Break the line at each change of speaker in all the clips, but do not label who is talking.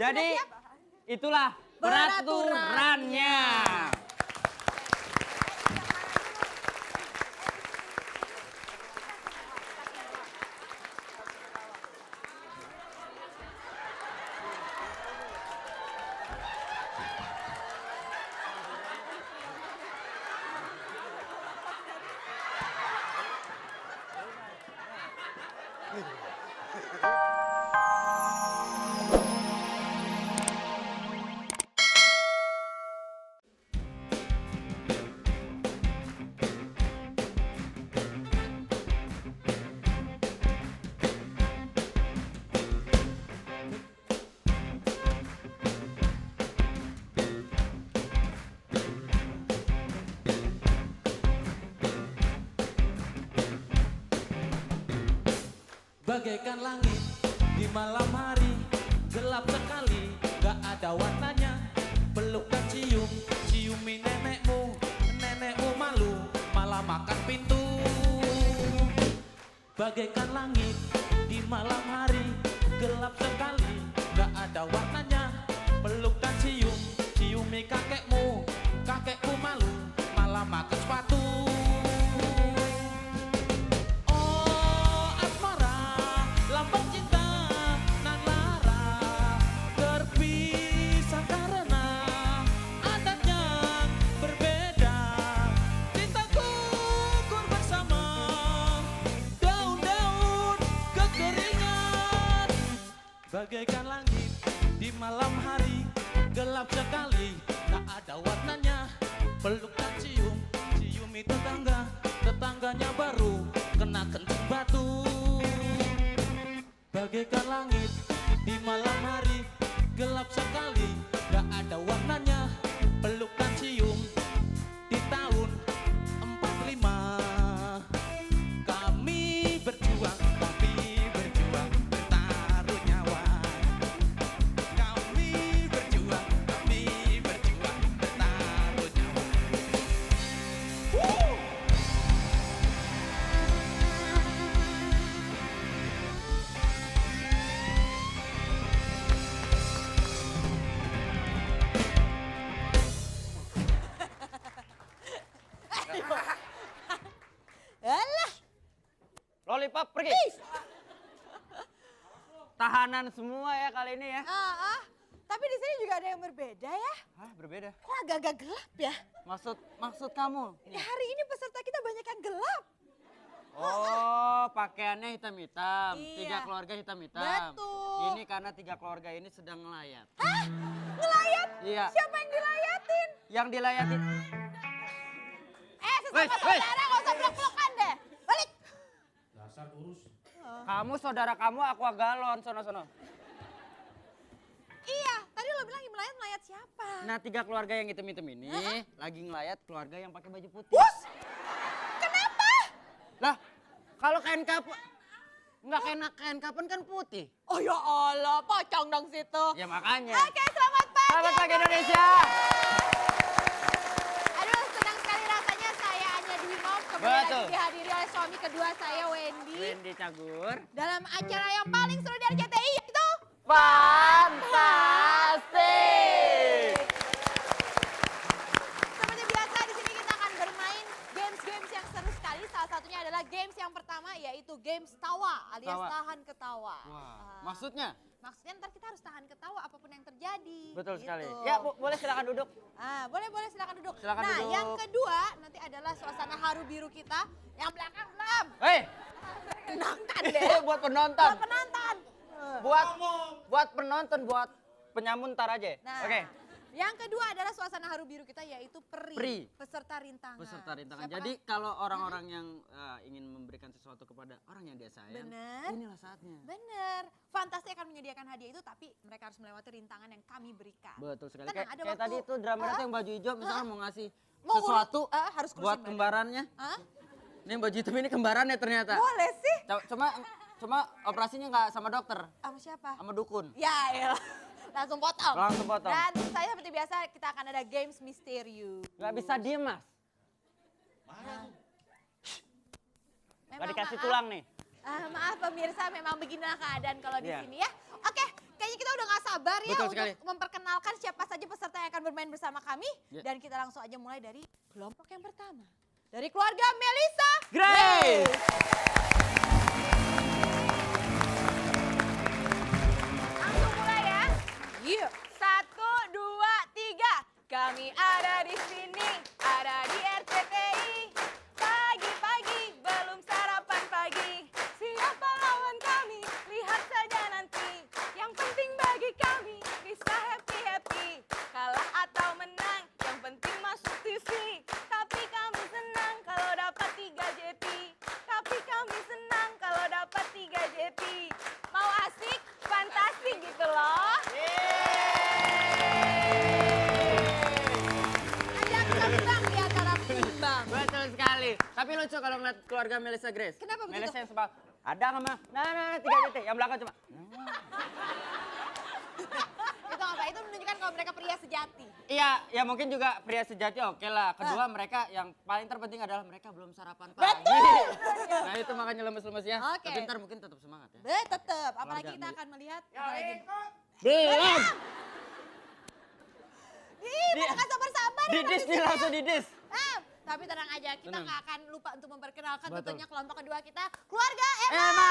Jadi itulah peraturannya.
Bagaikan langit di malam hari, gelap sekali, gak ada warnanya. Peluk dan cium, ciumi nenekmu, nenekmu malu, malah makan pintu. Bagaikan langit di malam hari, gelap sekali, gak ada warnanya. Peluk dan cium, ciumi kakekmu, kakekku malu, malah makan sepatu. Bagaikan langit di malam hari, gelap sekali, tak ada warnanya. Peluk dan cium, ciumi tetangga, tetangganya baru kena kencing batu. Bagaikan langit di malam hari, gelap sekali, tak ada warnanya. Peluk dan cium di tahun 45. Kami berjuang, bertaruh nyawa. Kami berjuang, bertaruh nyawa.
Alah,
Lollipop pergi. Tahanan semua ya kali ini ya.
tapi di sini juga ada yang berbeda ya.
Hah, berbeda.
Kok agak-agak gelap ya?
Maksud kamu?
Ya, hari ini peserta kita banyak yang gelap.
Oh, pakaiannya hitam-hitam.
Iya.
3 keluarga hitam-hitam.
Betul.
Ini karena 3 keluarga ini sedang ngelayat.
Hah? Ngelayat?
Iya.
Siapa yang dilayatin?
Yang dilayatin.
Sesama saudara gak usah peluk-pelukan deh. Balik.
Dasar urus.
Kamu saudara kamu, aku galon, sono-sono.
Iya, tadi lo bilang melayat siapa?
Nah, 3 keluarga yang hitam-hitam ini lagi ngelayat keluarga yang pakai baju putih.
Bus! Kenapa?
Lah, kalau kain kapan? Enggak kain kapan kan putih.
Oh ya Allah, pocong dong situ.
Ya makanya.
Oke, selamat pagi.
Selamat pagi Indonesia.
Aduh, senang sekali rasanya saya Anya Dwi Mom kembali
Betul.
lagi dihadiri oleh suami kedua saya Wendy.
Wendy Cagur.
Dalam acara yang paling seru di RCTI yaitu
Fantastik.
seperti biasa di sini kita akan bermain games-games yang seru sekali. Salah satunya adalah games yang pertama yaitu games tawa alias
Tawa.
tahan ketawa.
Wah, maksudnya?
Maksudnya ntar kita harus tahan ketawa apapun yang terjadi.
Betul
gitu.
sekali. Ya, boleh silakan duduk.
Boleh silakan duduk.
Silakan
nah,
duduk.
yang kedua nanti adalah suasana haru biru kita. Yang belakang belum.
Hei,
Tenangkan deh.
buat penonton.
Buat penonton.
Buat penonton, buat penyamun ntar aja.
Nah,
Oke.
yang kedua adalah suasana haru biru kita yaitu peri.
Peri.
Peserta rintangan.
Peserta rintangan.
Siapakah?
Jadi kalau orang-orang yang ingin memberikan sesuatu kepada orang yang dia sayang,
Bener.
inilah saatnya.
Bener. Fantastik akan menyediakan hadiah itu tapi mereka harus melewati rintangan yang kami berikan.
Betul sekali.
Tenang,
Kayak
ada
kayak
waktu.
tadi itu drama itu yang baju hijau misalnya mau ngasih
Mau
sesuatu
harus kurusin
buat
badan.
kembarannya.
Hah?
Ini baju hitam ini kembarannya ternyata.
Boleh sih.
Cuma operasinya nggak sama dokter,
Sama siapa?
sama dukun.
Ya elah. Langsung potong.
Langsung potong.
Dan tentu saja seperti biasa kita akan ada games misterius.
Nggak bisa diem mas. Nggak dikasih
maaf.
tulang nih.
Maaf pemirsa, memang beginilah keadaan kalau di
Iya.
sini ya. Oke, kayaknya kayaknya kita udah gak sabar ya
Betul
untuk
sekali.
memperkenalkan siapa saja peserta yang akan bermain bersama kami.
Ya.
Dan kita langsung aja mulai dari kelompok yang pertama. Dari keluarga Melisa
Grace.
Langsung mulai ya. Iya. 1, 2, 3. Kami ada di sini, ada di RCTI. Pagi-pagi belum sarapan pagi. Siapa lawan kami? Lihat saja nanti. Yang penting bagi kami bisa happy-happy. Kalah atau menang, yang penting masuk TV. Tapi kami senang kalau dapat 3 JP. Tapi kami senang kalau dapat 3 JP. Mau asik, fantastik gitu loh. Ajak terbang di antara timbang.
Betul sekali. Tapi lucu kalau ngeliat keluarga Melisa Grace.
Kenapa begitu?
Melisa yang sebab ada nggak mah? Nah, 3 titik. Yang belakang coba.
Itu apa? Itu menunjukkan kalau mereka pria sejati.
Iya, ya mungkin juga pria sejati oke lah. Kedua mereka yang paling terpenting adalah mereka belum sarapan pagi.
Betul.
Nah itu makanya lemes-lemes ya.
Oke.
Tapi ntar mungkin tetap semangat ya.
Tetep, apalagi
Keluarga
kita
Meli-
akan melihat.
Belum.
Ih, mereka sabar-sabar ya.
Didis nih langsung didis.
Tapi tenang aja, kita
Tenang.
nggak akan lupa untuk memperkenalkan
Betul.
tentunya kelompok kedua kita, keluarga Emma.
Emma.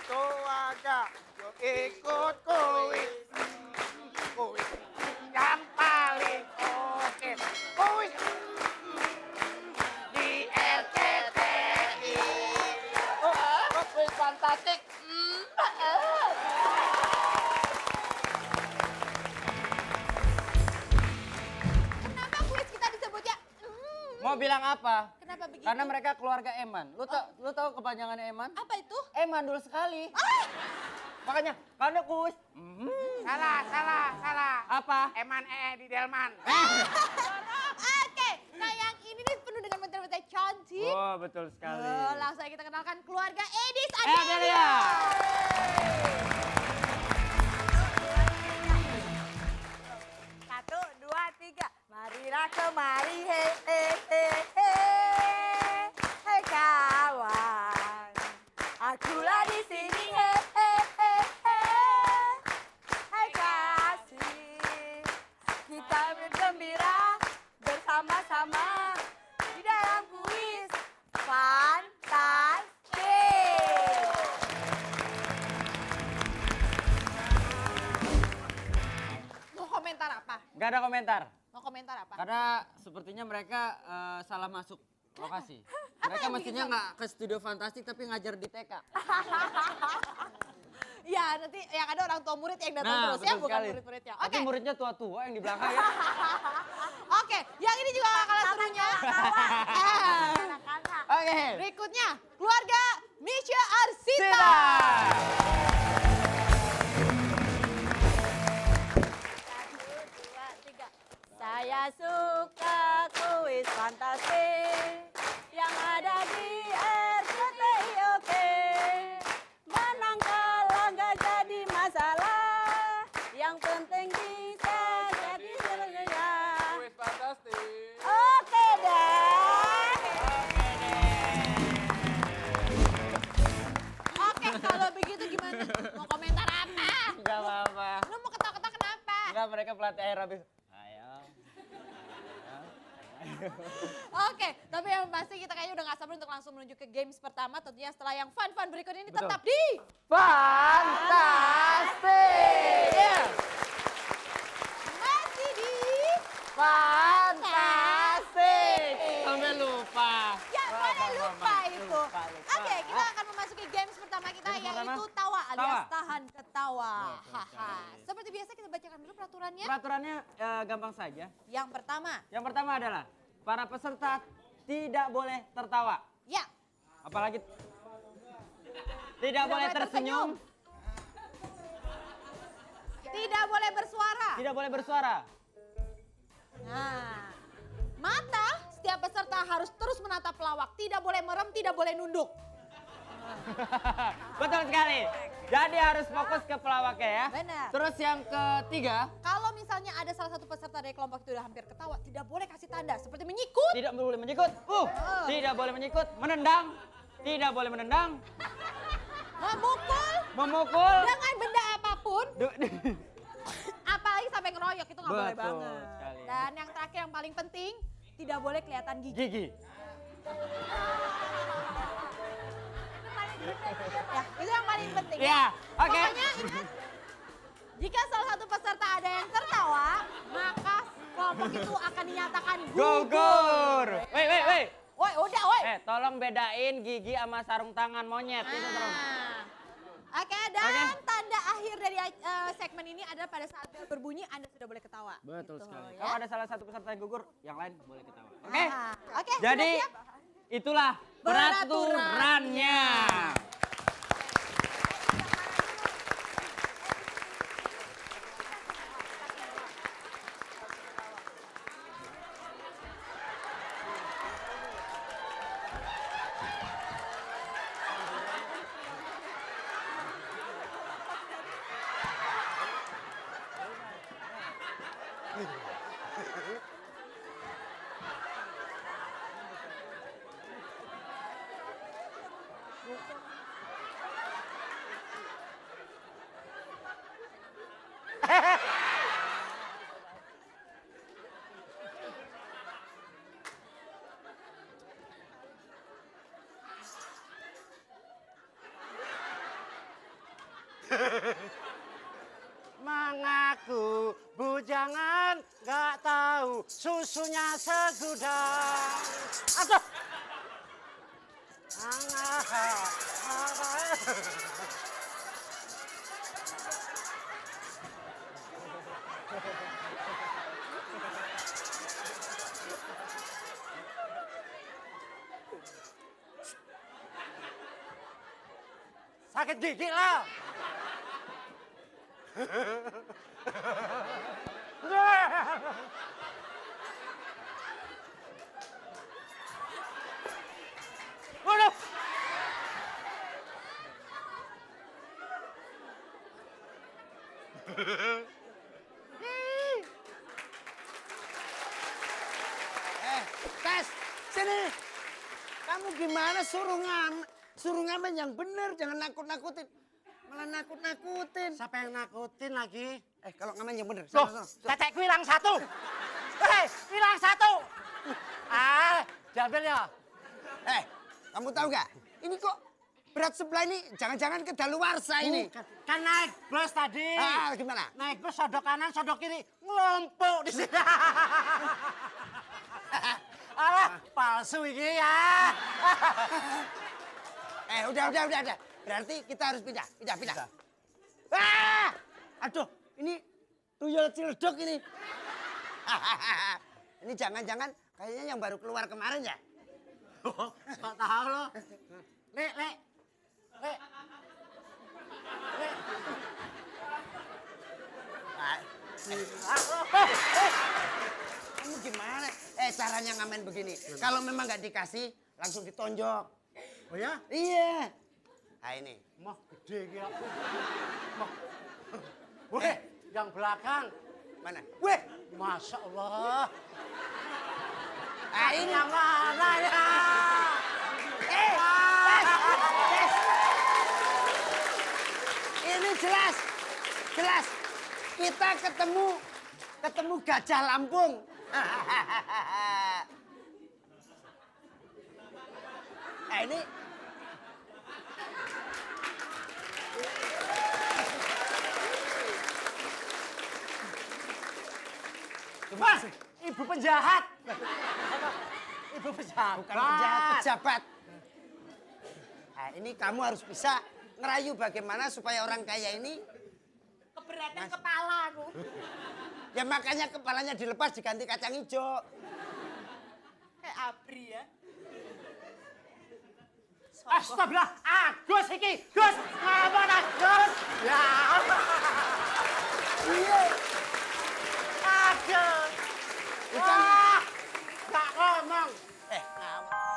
Keluarga, yo ikut kuis. Kuis yang paling oke. Kuis di RCTI. Kuis fantastik.
Kenapa kuis kita disebutnya?
Mau bilang apa?
Kenapa begitu?
Karena mereka keluarga Eman. Lu tau kepanjangannya Eman?
Apa itu?
Eman dulu sekali. Makanya karena kuis.
Salah.
Apa?
Eman di Delman.
Oke, nah yang ini nih penuh dengan menteri-menteri cantik.
Oh betul sekali.
Langsung aja kita kenalkan keluarga Edis
Adelia.
Adelia. Satu, dua, tiga. Marilah kemari, he he he he. Hei kawan, akulah di sini, he he he he. Hei kasih, kita bergembira bersama-sama di dalam kuis fantastik. Mau komentar apa?
Gak ada komentar.
Mau komentar apa?
Karena sepertinya mereka salah masuk lokasi.
Apa
Mereka
yang
mestinya
bikin
nggak ke studio fantastik tapi ngajar di TK.
Ya nanti yang ada orang tua murid yang datang
Nah,
terus ya,
betul
bukan
sekali.
murid-muridnya.
Tapi
Oke,
muridnya tua-tua yang di belakang ya.
oke, yang ini juga gak kalah serunya.
Oke.
Berikutnya, keluarga Misha Arsita.
Sita.
Satu, dua, tiga. Saya suka kuis fantastik yang ada di RCTI, oke. Menang kalah nggak jadi masalah, yang penting bisa jadi serunya.
Kuis fantastik.
Oke deh. Oke, kalau begitu gimana? Mau komentar apa?
Enggak apa-apa.
Lu mau ketawa-ketawa kenapa?
Enggak, mereka pelatih air habis. Ayo.
Oke, tapi yang pasti kita kayaknya udah gak sabar untuk langsung menuju ke games pertama. Tentunya setelah yang fun-fun berikut ini
Betul.
tetap di
Fantastik. Iya.
masih di
Fantastik. Sampai lupa.
Ya, mana lupa itu.
Lupa.
Oke, kita akan memasuki games pertama kita
Games pertama?
yaitu tawa alias
Tawa.
tahan ketawa.
Betul
Haha.
sekali.
Seperti biasa kita bacakan dulu peraturannya.
Peraturannya gampang saja.
Yang pertama,
Yang pertama adalah para peserta tidak boleh tertawa.
ya,
Apalagi tidak boleh tersenyum,
tidak boleh bersuara.
tidak boleh bersuara.
Nah, mata setiap peserta harus terus menatap pelawak. Tidak boleh merem, tidak boleh nunduk.
Betul sekali. Jadi harus fokus ke pelawaknya ya.
Benar.
Terus yang ketiga,
Kalau misalnya ada salah satu peserta dari kelompok itu udah hampir ketawa, tidak boleh kasih tanda seperti menyikut.
tidak boleh menyikut. Tidak boleh menyikut, menendang, tidak boleh menendang,
memukul
memukul.
dengan benda apapun,
Du-
apalagi sampai ngeroyok itu nggak boleh
Betul
banget.
sekali.
Dan yang terakhir yang paling penting, tidak boleh kelihatan gigi.
Gigi.
Ya, itu yang paling penting.
Ya, oke.
Pokoknya ingat, jika salah satu peserta ada yang tertawa, maka kelompok itu akan dinyatakan
Gugur. Woi.
Woi, udah, woi.
Tolong bedain gigi sama sarung tangan monyet. Itu tolong.
Oke, dan tanda akhir dari segmen ini adalah pada saat bel berbunyi Anda sudah boleh ketawa.
Betul
Gitu,
sekali.
ya.
Kalau ada salah satu peserta yang gugur, yang lain boleh ketawa. Oke.
Oke,
Jadi
sudah siap?
itulah peraturannya.
Mengaku bujangan, gak tahu susunya segudang. Aduh. Sakit gigi lah. Waduh.
Tes, sini. Kamu gimana suruh ngamen yang bener, jangan nakut-nakutin. Malah nakut-nakutin.
Siapa yang nakutin lagi?
Kalau ngamen yang bener.
Loh,
Sana.
tetekku hilang satu. Hilang satu. Diambil ya.
Kamu tahu gak? Ini kok berat sebelah ini jangan-jangan kedaluarsa ini.
Kan naik bus tadi.
Gimana?
Naik bus sodok kanan, sodok kiri, ngelompok di sini. Palsu ini ya.
Udah. Berarti kita harus pindah. Aduh, ini tuyul ciledug ini. Ini jangan-jangan kayaknya yang baru keluar kemarin ya?
Sok tahu lo. Lek.
Kamu gimana? Caranya ngamen begini. Kalau memang nggak dikasih, langsung ditonjok.
Oh ya?
Iya. Nah ini.
Mah gede ya. Weh, yang belakang.
Mana? Weh.
Masya Allah.
Ini
Yang mana ya?
tes. Ini jelas. Kita ketemu gajah Lampung. Ini
Mas, ibu penjahat. Ibu penjahat.
bukan penjahat, pejabat. Nah, ini kamu harus bisa ngerayu bagaimana supaya orang kaya ini
Keberatan kepala aku.
ya makanya kepalanya dilepas diganti kacang hijau.
Kayak abri ya.
Astagfirullah, Agus iki. Gus, ngomong Agus. Ya Allah.
Iya.
Agus.
Bukan.
Wah, tak ngomong.
Ngawur.